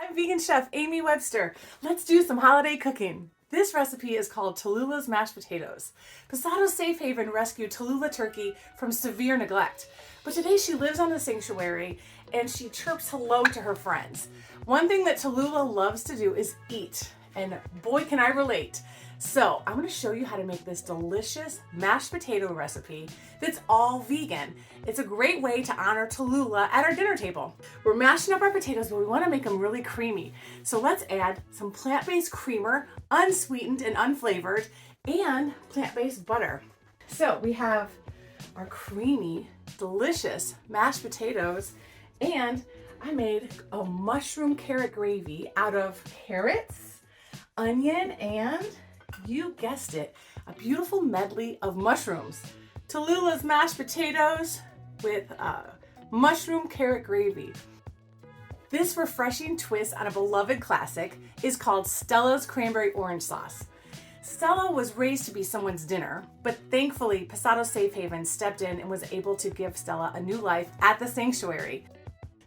I'm vegan chef Amy Webster. Let's do some holiday cooking. This recipe is called Tallulah's mashed potatoes. Passato's Safe Haven rescued Tallulah turkey from severe neglect, but today she lives on the sanctuary and she chirps hello to her friends. One thing that Tallulah loves to do is eat, and boy can I relate. So I'm going to show you how to make this delicious mashed potato recipe that's all vegan. It's a great way to honor Tallulah at our dinner table. We're mashing up our potatoes, but we want to make them really creamy. So let's add some plant-based creamer, unsweetened and unflavored, and plant-based butter. So we have our creamy, delicious mashed potatoes, and I made a mushroom carrot gravy out of carrots, onion, and you guessed it, a beautiful medley of mushrooms. Tallulah's mashed potatoes with mushroom carrot gravy. This refreshing twist on a beloved classic is called Stella's cranberry orange sauce. Stella was raised to be someone's dinner, but thankfully Passato's Safe Haven stepped in and was able to give Stella a new life at the sanctuary.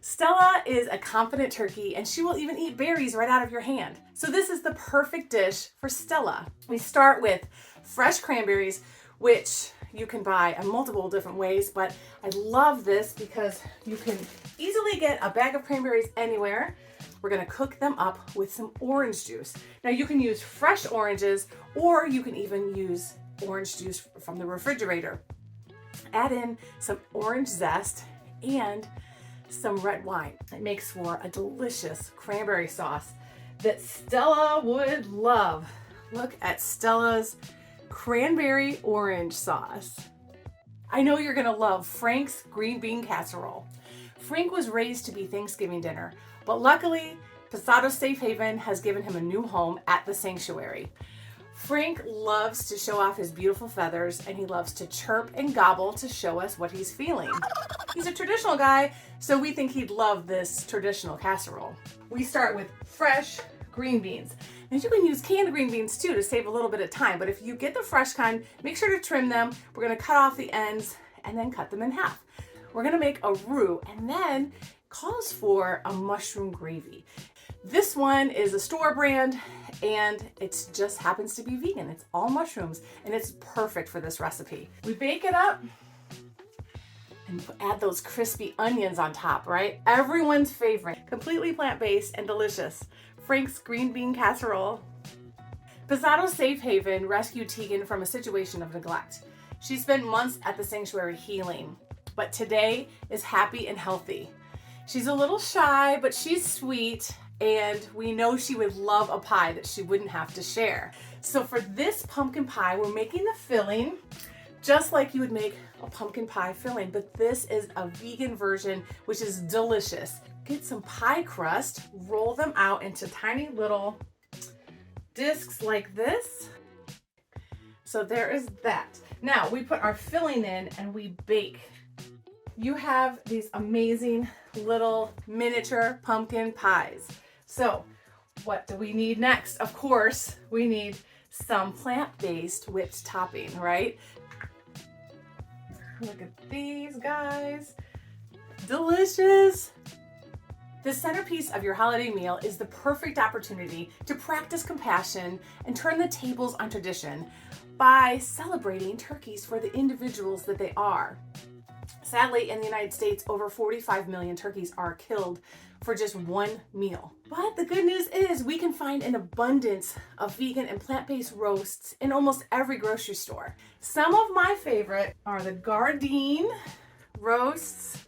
Stella is a confident turkey and she will even eat berries right out of your hand. So this is the perfect dish for Stella. We start with fresh cranberries, which you can buy in multiple different ways, but I love this because you can easily get a bag of cranberries anywhere. We're gonna cook them up with some orange juice. Now you can use fresh oranges, or you can even use orange juice from the refrigerator. Add in some orange zest and some red wine. It makes for a delicious cranberry sauce that Stella would love. Look at Stella's cranberry orange sauce. I know you're gonna love Frank's green bean casserole. Frank was raised to be Thanksgiving dinner, but luckily Passato's Safe Haven has given him a new home at the sanctuary. Frank loves to show off his beautiful feathers, and he loves to chirp and gobble to show us what he's feeling. He's a traditional guy, so we think he'd love this traditional casserole. We start with fresh green beans. And you can use canned green beans too to save a little bit of time, but if you get the fresh kind, make sure to trim them. We're gonna cut off the ends and then cut them in half. We're gonna make a roux, and then calls for a mushroom gravy. This one is a store brand, and it just happens to be vegan. It's all mushrooms, and it's perfect for this recipe. We bake it up and add those crispy onions on top, right? Everyone's favorite, completely plant-based and delicious. Frank's green bean casserole. Passato's Safe Haven rescued Tegan from a situation of neglect. She spent months at the sanctuary healing, but today is happy and healthy. She's a little shy, but she's sweet, and we know she would love a pie that she wouldn't have to share. So for this pumpkin pie, we're making the filling just like you would make a pumpkin pie filling, but this is a vegan version, which is delicious. Get some pie crust, roll them out into tiny little discs like this. So there is that. Now we put our filling in and we bake. You have these amazing little miniature pumpkin pies. So what do we need next? Of course, we need some plant-based whipped topping, right? Look at these guys. Delicious. The centerpiece of your holiday meal is the perfect opportunity to practice compassion and turn the tables on tradition by celebrating turkeys for the individuals that they are. Sadly, in the United States, over 45 million turkeys are killed for just one meal. But the good news is we can find an abundance of vegan and plant-based roasts in almost every grocery store. Some of my favorite are the Gardein roasts,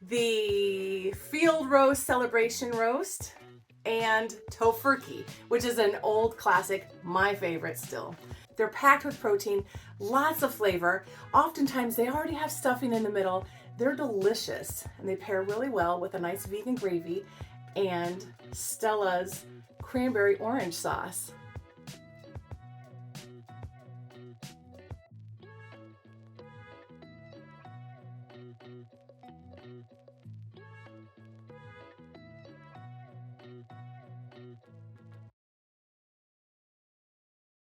the Field Roast Celebration Roast, and Tofurkey, which is an old classic, my favorite still. They're packed with protein, lots of flavor. Oftentimes they already have stuffing in the middle. They're delicious, and they pair really well with a nice vegan gravy and Stella's cranberry orange sauce.